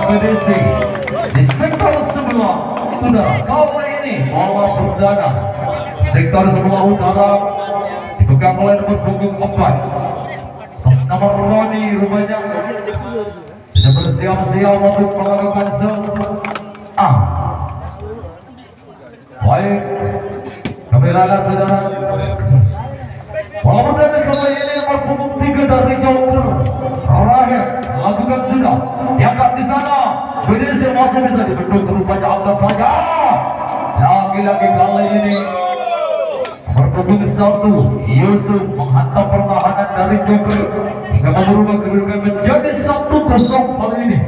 BDC di sektor sebelah utara. Kali ini bola perdana sektor sebelah utara dipegang oleh nomor punggung 4 atas nama Roni. Rupanya sudah bersiap-siap untuk melakukan baik, kami lihat saudara, bola perdana kali ini nomor punggung 3 dari Joker Rahim lakukan sudah diangkat di sana. BDC masih bisa dibentuk, rupanya angkat saja. Lagi-lagi kali ini nomor punggung 1 Yusuf menghantam pertahanan dari Joker hingga merubah kedudukan menjadi 1-0 kali ini.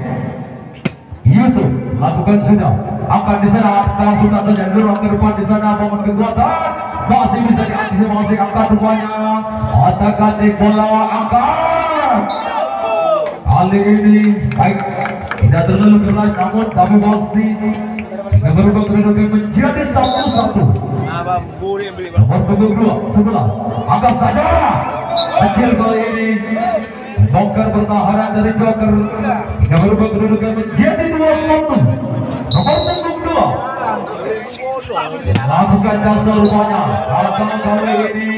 Yusuf lakukan sudah, angkat di sana, langsung saja dorong ke depan di sana. Momen kekuatan masih bisa diantisipasi, angkat rupanya, otak-atik bola angkat. Kali ini baik, tidak terlalu keras namun tapi pasti hingga merubah kedudukan menjadi 1-1. Nomor punggung 2 11 angkat saja, kecil kali ini bongkar pertahanan dari Joker hingga merubah kedudukan menjadi 2-1. Nomor punggung 2 lakukan jasa rupanya, akan kali ini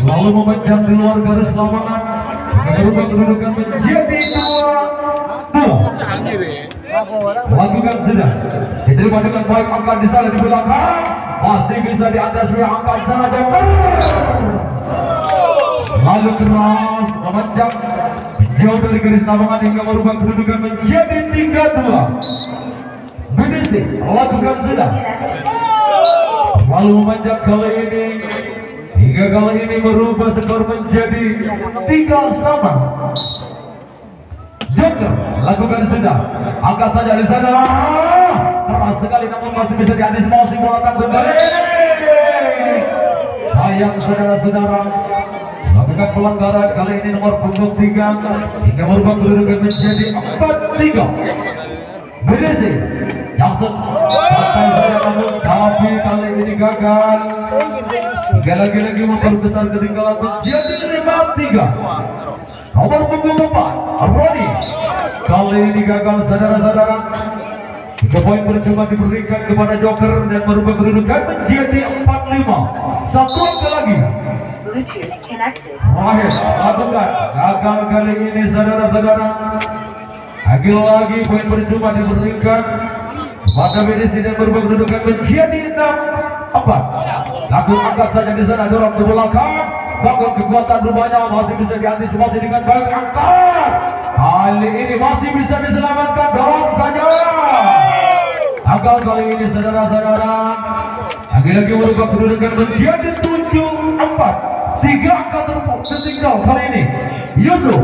lalu memecah di luar garis lapangan hingga merubah kedudukan menjadi 2-2. Lakukan sudah, diterima dengan baik, angkat di sana di belakang, masih bisa diatasi, angkat di sana Joker. Lalu keras memanjang jauh dari garis lapangan hingga merubah kedudukan menjadi 3-2. BDC lakukan sudah, lalu memanjang kali ini hingga kali ini merubah skor menjadi 3-3. Joker lakukan sudah, angkat saja di sana, keras sekali namun masih bisa diantisipasi, bola tanggung kali ini. Sayang saudara-saudara, lakukan pelanggaran kali ini nomor punggung 3 hingga merubah kedudukan menjadi 4-3. BDC yang sampai saja namun tapi kali ini gagal hingga lagi-lagi memperbesar ketinggalan menjadi 5-3. Nomor punggung 4 Roni kali ini gagal saudara-saudara. 3 poin percuma diberikan kepada Joker dan merubah kedudukan menjadi 4-5. Satu angka lagi Rahim lakukan gagal kali ini saudara-saudara. Lagi-lagi poin percuma diberikan kepada BDC dan merubah kedudukan menjadi 6-4. Laku angkat saja di sana, dorong ke belakang, bangun kekuatan rupanya masih bisa diantisipasi dengan baik, angkat. Kali ini masih bisa diselamatkan, dorong saja. Gagal kali ini saudara-saudara. Lagi-lagi merubah kedudukan menjadi 7-4. 3 angka tertinggal kali ini. Yusuf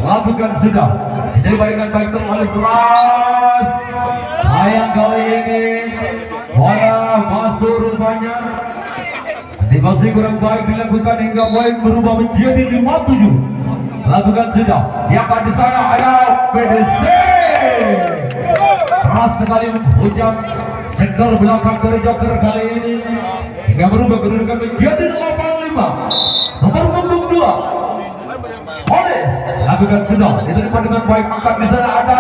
lakukan sudah, jadi dengan baik, terlalu keras. Sayang kali ini bola masuk rupanya masih kurang baik dilakukan hingga poin berubah menjadi 5-7. Lakukan sudah, diangkat di sana ada BDC. Keras sekali menghujam sektor belakang dari Joker kali ini hingga berubah kedudukan menjadi 8-5. Nomor punggung 2 Oles lakukan sudah, diterima dengan baik, angkat di sana ada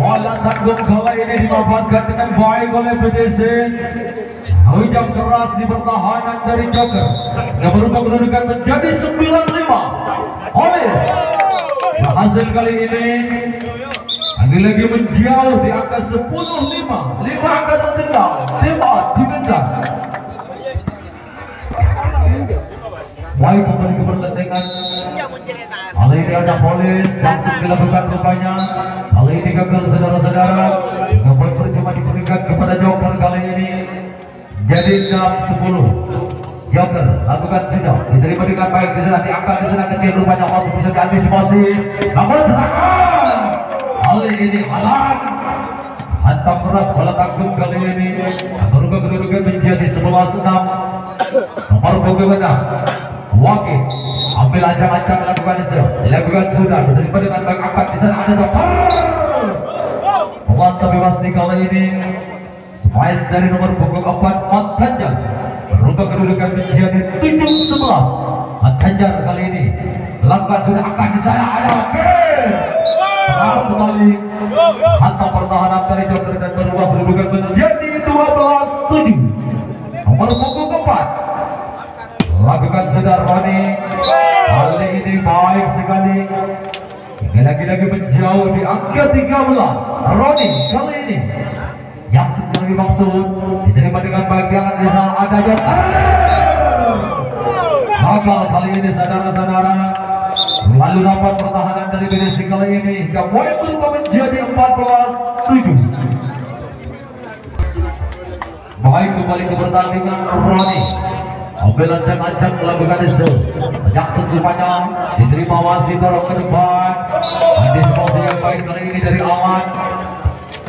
bola tanggung kali ini dimanfaatkan dengan baik oleh BDC. Hujam keras di pertahanan dari Joker yang berubah kedudukan menjadi 9-5. Oles berhasil kali ini lagi-lagi menjauh di angka 10-5. 5 angka tertinggal, tema dibentang. Baik, kembali ke pertandingan. Kali ini ada Polis langsung dilakukan rupanya. Kali ini gagal saudara-saudara. Poin percuma diberikan kepada Joker kali ini. Jadi 6-10. Joker lakukan sudah, diterima dengan baik di sana, diangkat di sana kecil rupanya masih bisa diantisipasi. Namun serangan kali ini halang, hantam keras bola tanggung kali ini berubah kedudukan menjadi 11-6. Nomor punggung 6 Wakil ambil ancang-ancang lakukan dilakukan sudah, diterima dengan baik, angkat di sana ada Joker. Mantap bebas di kali ini. Smash dari nomor punggung 4 Matanjar berubah kedudukan menjadi 7-11. Matanjar kali ini lakukan sudah, angkat di sana ada Wakil. Hantam pertahanan dari Joker dan berubah berbukan menjadi 12-7. Nomor punggung keempat lakukan sedar Roni. Kali ini baik sekali. Lagi-lagi menjauh di angka 13. Roni kali ini yang sedang dimaksud diterima dengan baik. Jangan di sana ada Joker. Gagal kali ini saudara-saudara. Lalu dapat pertahanan dari BDC kali ini hingga poin berubah menjadi 14-7. Baik, kembali ke pertandingan. Roni ambil ancang-ancang melakukan isu banyak sentuhannya diterima wasit dorong ke depan. Antisipasi yang baik kali ini dari Awan.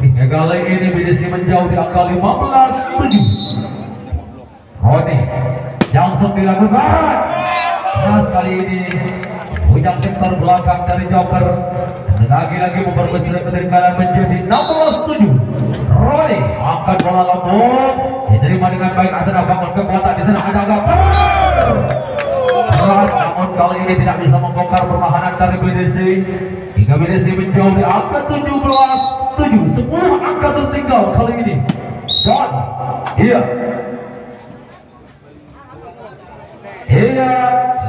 Hingga kali ini BDC menjauh di angka 15-7. Roni langsung dilakukan keras kali ini. Ujang sektor belakang dari Joker lagi-lagi memperbesar ketinggalan menjadi 16-7. Roni angkat bola lambung diterima dengan baik. Ada bangun kekuatan di sana. Ada Joker keras, namun kali ini tidak bisa membongkar pertahanan dari BDC hingga BDC menjauh di angka 17-7. 10 angka tertinggal kali ini. Dan iya,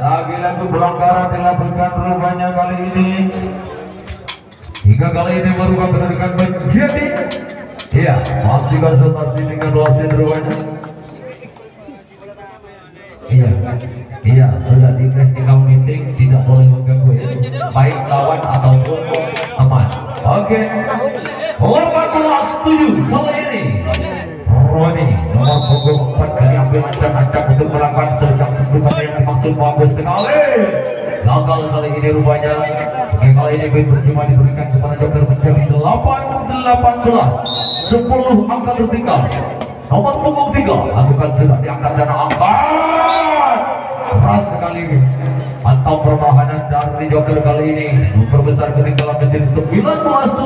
lagi-lagi pelanggaran dilakukan rupanya kali ini. Hingga kali ini merubah kedudukan menjadi masih konsultasi dengan wasit rupanya. Sudah di technical meeting, tidak boleh mengganggu ya, baik lawan ataupun teman. Oke, 18-7 kali ini. Roni nomor punggung 4 kali ambil ancang-ancang untuk melakukan sedang sentuhan yang dimaksud bagus sekali. Gagal kali ini rupanya. Kali ini berjumpa diberikan kepada Joker menjadi 8-18. 10 angka tertinggal. Nomor punggung 3 lakukan sudah diangkat sana, angkat keras sekali ini. Atau pertahanan dari Joker kali ini memperbesar ketinggalan menjadi 19-8.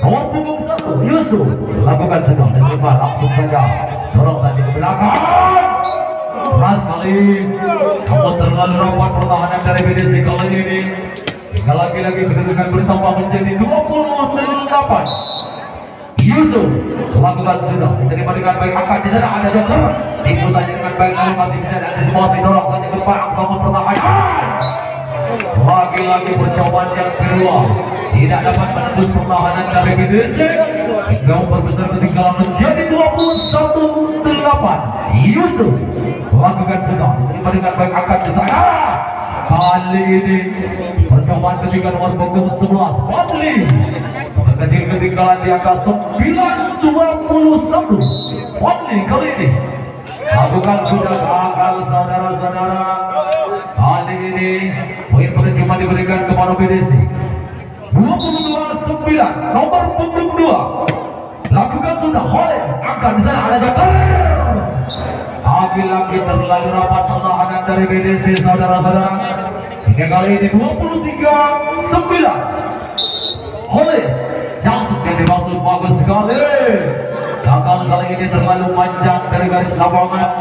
Nomor punggung 1 Yusuf lakukan sedang diterima langsung saja dorong tadi ke belakang keras kali. Namun terlalu rapat pertahanan dari BDC kali ini. Hingga lagi-lagi kedudukan bertambah menjadi 28. Yusuf lakukan sudah diterima dengan baik. Akan di sana ada Joker tipu saja dengan baik, namun masih bisa diantisipasi dorong saja ke depan. Bangun pertahanan lagi-lagi percobaan yang kedua tidak dapat menembus pertahanan dari BDC hingga memperbesar ketinggalan menjadi 21-8. Yusuf lakukan sudah diterima dengan baik. Akan di sana kali ini percobaan ketiga nomor punggung 11 Fadli kecil ketinggalan di angka 9-21. Fadli kali ini lakukan sudah gagal saudara-saudara. Kali ini poin percuma diberikan kepada BDC. 22-9 nomor punggung 2 lakukan sudah oleh akan di sana ada Joker. Lagi-lagi terlalu rapat pertahanan dari BDC saudara-saudara. Hingga kali ini 23-9 Holis langsung yang dimaksud bagus sekali. Gagal kali ini terlalu panjang dari garis lapangan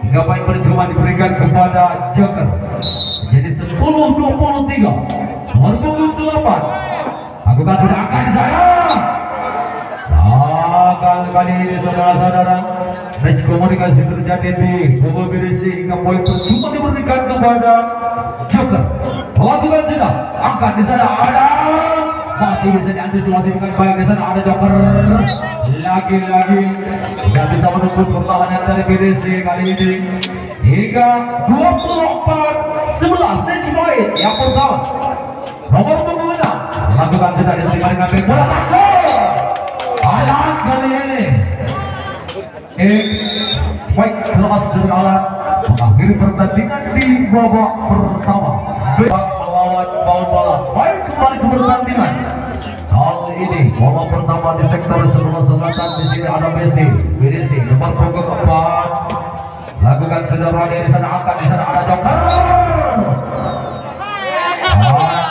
hingga poin percuma diberikan kepada Joker. Jadi 10-23 nomor punggung 8 lakukan sudah akan di sana. Gagal kali ini saudara-saudara. Miskomunikasi terjadi di kubu BDC hingga poin percuma diberikan kepada Joker. Lakukan sudah angkat di sana ada, masih bisa diantisipasi dengan baik. Di sana ada Joker. Lagi-lagi tidak bisa menembus pertahanan dari BDC kali ini hingga 24-11. Stage point yang pertama nomor punggung 6 lakukan sudah diterima dengan baik. Bola takut alat kali ini. Baik, kelas dari alat mengakhiri pertandingan di babak pertama. Melawan Paul Bola. Baik, kembali ke pertandingan. Kali ini babak pertama di sektor sebelah selatan. Di sini ada Messi, BDC nomor punggung 4 lakukan sederhana di sana, angkat di sana ada Joker.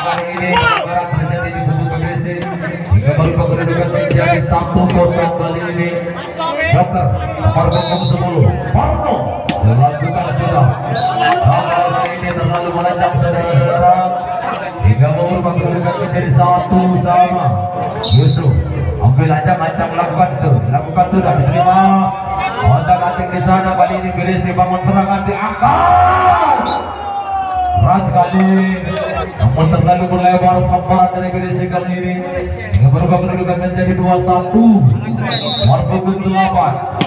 Kali ini perang terjadi di kubu BDC hingga baru kedudukan menjadi 1-0 kali ini. Joker nomor punggung 10 Parno dilakukan sudah. Kali ini terlalu melenceng saudara-saudara hingga merubah kedudukan menjadi 1-1. sama. Yusuf ambil ancam-ancam lakukan sudah diterima. Otak-atik di sana kali ini Beresi bangun serangan diangkat. Keras sekali. Namun terlalu berlebar sambaran dari Beresi kali ini. Yang berubah kedudukan menjadi 2-1. Nomor punggung 8.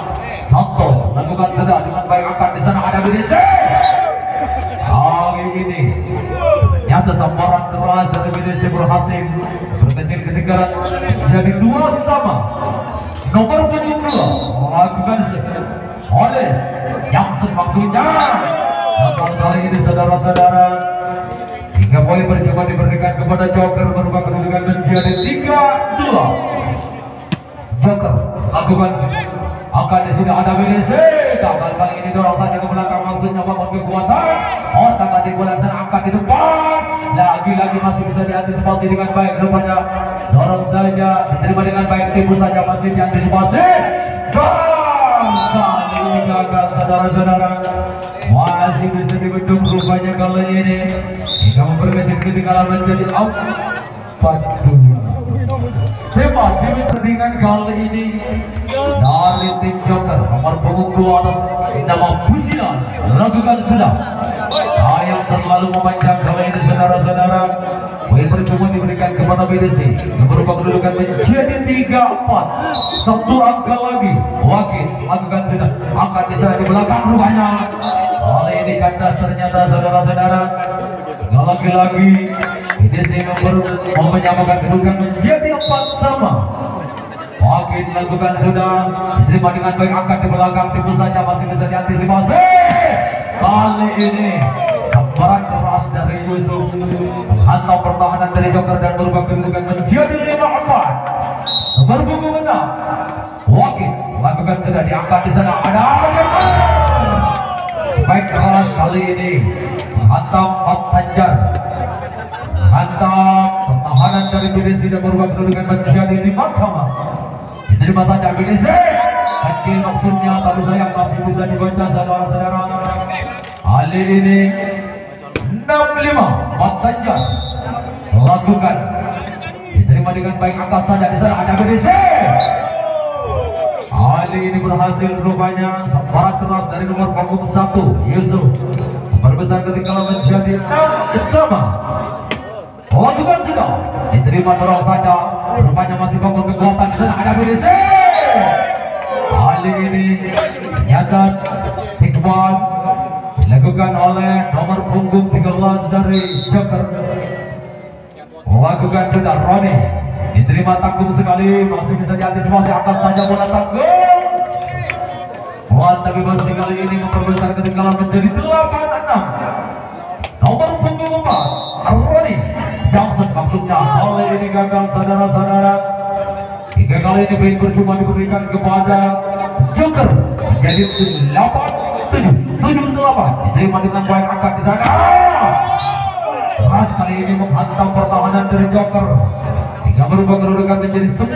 Santos lakukan sudah dengan baik angkat di sana ada Beresi. Kali ini nyata sambaran keras dari Beresi berhasil berkecil ketinggalan jadi 2 sama. Nomor punggung 2 lakukan oleh yang maksudnya. Namun kali ini saudara-saudara 3 poin bercoba diberikan kepada Joker berubah kedudukan menjadi 3-2. Joker lakukan angkat di sini ada Beresi. Gagal kali ini dorong saja ke belakang maksudnya bangun kekuatan. Otak-atik bola sana angkat di depan. Lagi-lagi masih bisa diantisipasi dengan baik rupanya. Dorong saja diterima dengan baik, tipu saja masih diantisipasi. Kali ini gagal saudara-saudara. Masih bisa dibendung rupanya kali ini. Hingga memperkecil ketinggalan menjadi 4-2. Cepat demi pertandingan kali ini dari tim Joker nomor punggung 2 atas nama Businan lakukan sudah. Yang terlalu memanjang kali ini saudara-saudara. Poin percuma diberikan kepada Beresi yang berubah kedudukan menjadi 3-4. 1 angka lagi. Wakil lakukan sudah. Angkat di sana di belakang rupanya. Kali ini kandas ternyata saudara-saudara. Lagi-lagi Beresi menyamakan kedudukan menjadi 4 sama. Wakil lakukan sudah diterima dengan baik angkat di belakang, tipu saja masih bisa diantisipasi. Kali ini sambaran keras dari Yusuf menghantam pertahanan dari Joker dan berubah kedudukan menjadi 5-4. Nomor punggung 6 Wakil lakukan sudah diangkat di sana ada baik keras kali ini menghantam Tanjar. Menghantam pertahanan dari Beresi dan berubah kedudukan menjadi 5-5. Diterima saja Beresi. Kecil maksudnya, tapi sayang masih bisa dibaca saudara-saudara. Kali ini 6-5 Tanjar lakukan diterima dengan baik angkat saja di sana ada Beresi. Kali ini berhasil rupanya sambaran keras dari nomor punggung 1 Yusuf berbesar ketinggalan menjadi 6 sama. Lakukan sudah diterima dorong saja rupanya masih bangun kekuatan di sana ada Beresi. Kali ini ternyata Tikwan dilakukan oleh nomor punggung 13 dari Joker. Lakukan sudah Roni diterima tanggung sekali masih bisa diantisipasi angkat saja bola tanggung. Tapi masih kali ini memperbesar ketinggalan menjadi 8-6. Nomor punggung 4 Roni Johnson maksudnya. Kali ini gagal saudara-saudara. Hingga kali ini poin percuma diberikan kepada Joker menjadi 7-8. Diterima dengan baik angkat di sana. Keras kali ini menghantam pertahanan dari Joker hingga berubah kedudukan menjadi 9-7.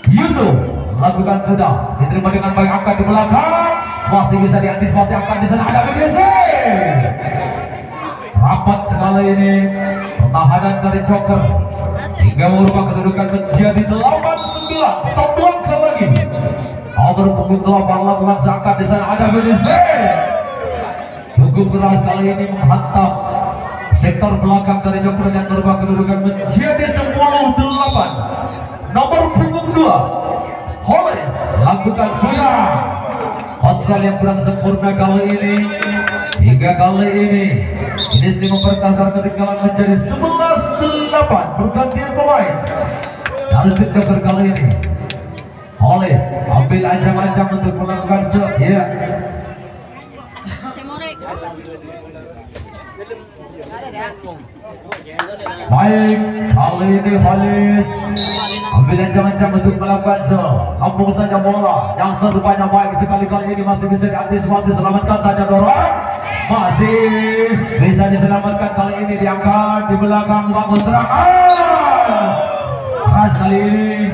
Yusuf lakukan sudah diterima dengan baik angkat di belakang masih bisa diantisipasi angkat di sana ada Beresi. Rapat sekali ini pertahanan dari Joker hingga merubah kedudukan menjadi 8-9. 1 angka lagi. Nomor punggung 8 lakukan angkat di sana ada Beresi. Cukup keras kali ini menghantam sektor belakang dari Joker dan merubah kedudukan menjadi 10-8. Nomor punggung 2 Hollis lakukan sudah kontrol yang kurang sempurna kali ini hingga kali ini memperkasar ketinggalan menjadi 11-8. Pergantian pemain dari tim Joker kali ini. Hollis ambil ancam-ancam untuk melakukan serve ya. Baik, kali ini Hollis ambil ancam-ancam untuk melakukan serve. Kampung saja bola yang serupanya baik sekali kali ini masih bisa diantisipasi. Selamatkan saja dorong. Masih bisa diselamatkan kali ini diangkat di belakang bangun serangan. Keras kali ini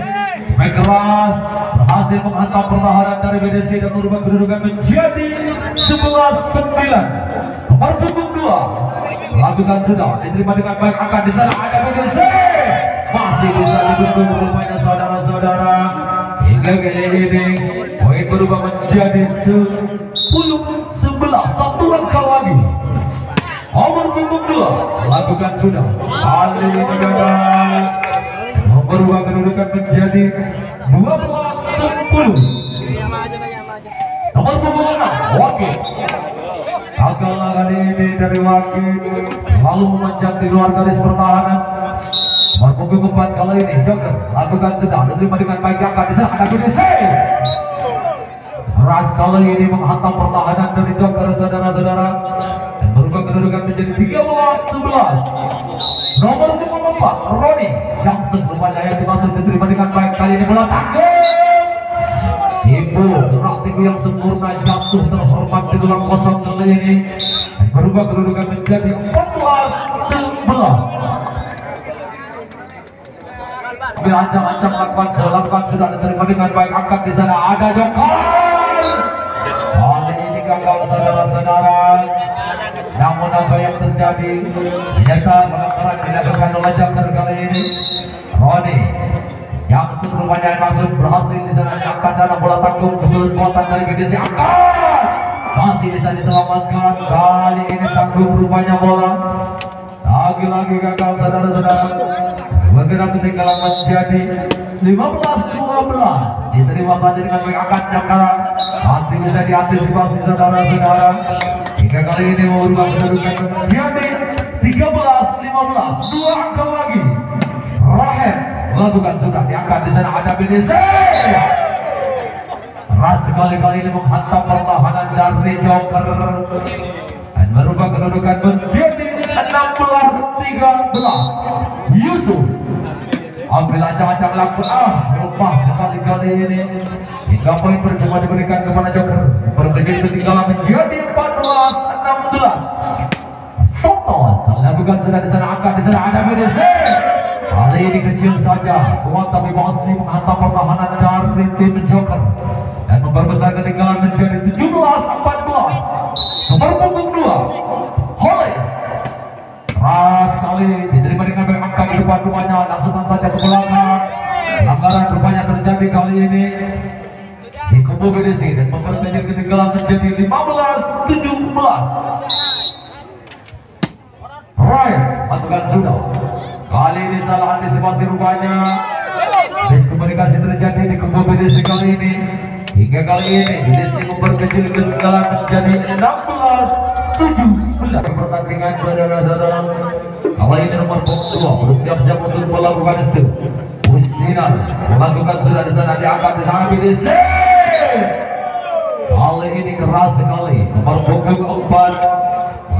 baik keras berhasil menghantam pertahanan dari Beresi dan merubah kedudukan menjadi 11-9. Nomor punggung 2 lakukan sudah diterima dengan baik. Akan di sana ada BDC, masih bisa didukung rupanya saudara-saudara. Hingga kali ini poin berubah menjadi 10-11, satu langkah lagi. Nomor punggung 2 lakukan sudah, kali ini gagal, berubah kedudukan menjadi 12-10. Nomor punggung 6 Wakil, gagal kali ini dari Wakil, lalu memanjat di luar garis pertahanan. Nomor punggung 4 kali ini Joker lakukan sudah, diterima dengan baik. Akan di sana ada BDC, keras kali ini menghantam pertahanan dari Joker, saudara-saudara, dan berubah kedudukan menjadi 13-11. Nomor 4 Roni yang rupanya yang langsung diterima dengan baik. Kali ini bola tanggung, Ibu gerak tinggi yang sempurna, jatuh terhormat di ruang kosong kali ini, dan berubah kedudukan menjadi 14-11. Ancam-ancam lakukan sudah diterima dengan baik. Angkat di sana ada Joker, kali ini gagal, saudara-saudara. Namun apa yang terjadi, ternyata pelanggaran dilakukan oleh Joker kali ini. Roni yang rupanya langsung berhasil di sana, diangkat sana bola tanggung, kesulitan buatan dari BDC. Angkat, masih bisa diselamatkan. Kali ini tanggung rupanya bola, lagi-lagi gagal, saudara-saudara. Bergerak ketinggalan menjadi 15-12. Diterima saja dengan baik. Akan Jakara masih bisa diantisipasi, saudara-saudara. Hingga kali ini merubah kedudukan menjadi 13-15, 2 angka lagi. Rahel lakukan sudah, diangkat di sana ada BDC. Keras sekali-kali ini menghantam pertahanan dari Joker, dan merubah kedudukan menjadi 16-13. Yusuf ambil ancam-ancam lakukan, lepas sekali-kali ini. Hingga poin percuma diberikan kepada Joker, berbeda ketinggalan menjadi 14-16. Sotos lakukan sudah di sana, angkat di sana ada BDC. Kali ini kecil saja, kuat tapi pasti menghantam pertahanan dari tim Joker, dan memperbesar ketinggalan menjadi 17-14. Nomor punggung 2 Holes, keras sekali diterima dengan baik. Angkat di depan rupanya, langsung saja ke belakang. Pelanggaran rupanya terjadi kali ini di kubu BDC, dan memperkecil ketinggalan menjadi 15-17. Right, lakukan sudah. Kali ini salah antisipasi rupanya. Miskomunikasi terjadi di kubu BDC kali ini. Hingga kali ini BDC memperkecil ketinggalan menjadi 16-17. Pertandingan, saudara-saudara. Kali ini nomor 2 bersiap-siap untuk melakukan usinan. Melakukan sudah di sana, diangkat di sana BDC. Kali ini keras sekali. Nomor punggung 4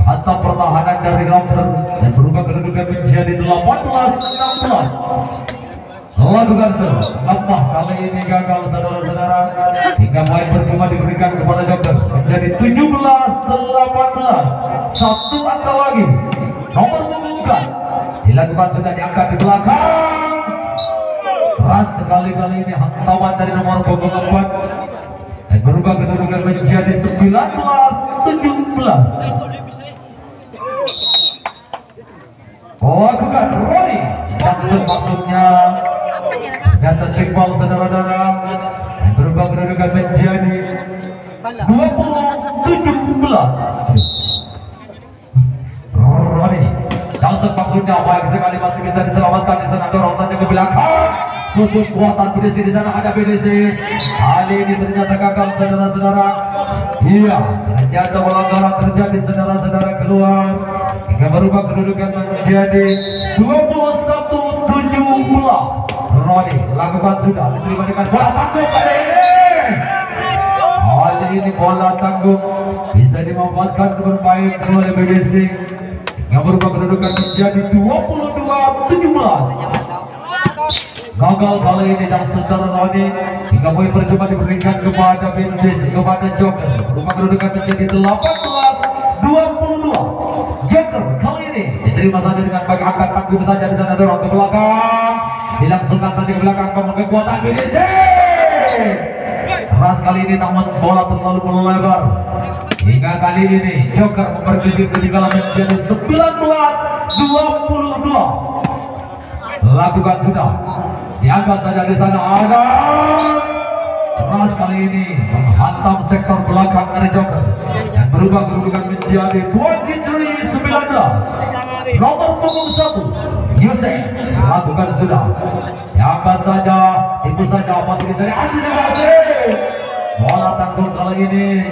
atau pertahanan dari Joker, dan berubah kedudukan menjadi 18-16. Lakukan lemah, kali ini gagal, saudara-saudara. Hingga poin percuma diberikan kepada Joker menjadi 17-18, satu angka lagi. Nomor punggung 4 dilakukan sudah, diangkat di belakang. Keras sekali kali ini hantaman dari nomor punggung 4, dan berubah kedudukan menjadi 19-17. Lakukan Roni yang maksudnya ternyata timbal, saudara-saudara, dan berubah kedudukan menjadi 20-17. Roni yang maksudnya baik sekali, masih bisa diselamatkan di sana. Dorong saja ke belakang, susun kuatan BDC di sana ada BDC. Kali ini ternyata gagal, saudara-saudara. Iya, ternyata pelanggaran terjadi, saudara-saudara, keluar. Hingga berubah kedudukan menjadi 21-17. Roni lakukan sudah, diterima dengan bola tanggung kali ini. Kali ini bola tanggung bisa dimanfaatkan dengan baik oleh BDC. Hingga berubah kedudukan menjadi 22-17. Gagal kali ini dan saudara Roni. Hingga poin percuma diberikan kepada BDC, kepada Joker. Berubah kedudukan menjadi 18-22. Joker kali ini diterima saja dengan baik. Angkat tanggung saja di sana, dorong ke belakang, dilangsungkan saja ke belakang. Kekuatan BDC keras kali ini, namun bola terlalu melebar. Hingga kali ini Joker memperkecil ketinggalan menjadi 19-22. Lakukan sudah, diangkat saja di sana agar keras kali ini menghantam sektor belakang dari Joker dan berubah kedudukan menjadi 23-19. Nomor punggung 1 Yusef lakukan sudah, diangkat saja, itu saja masih bisa diantisipasi. Bola tanggung kali ini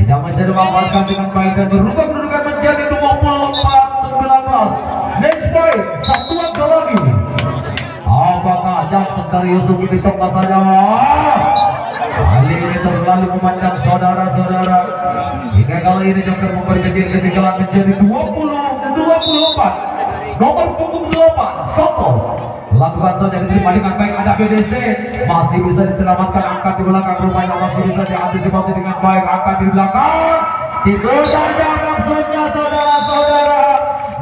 tidak bisa dimanfaatkan dengan baik dan berubah kedudukan menjadi 24-19. Next point, satu angka lagi. Apakah Johnson dari Yusuf ini tepat saja? Kali ini terlalu memanjang saudara-saudara. Hingga kali ini Joker memperkecil ketinggalan menjadi 20-24. Nomor punggung 8 Santos lakukan saja, diterima dengan baik. Ada BDC masih bisa diselamatkan, angkat di belakang rumahnya masih bisa diantisipasi dengan baik, angkat di belakang. Itu saja maksudnya saudara-saudara.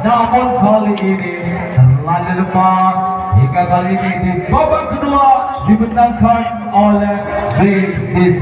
Namun kali ini terlalu lemah. Hingga kali ini di babak kedua dimenangkan oleh BDC.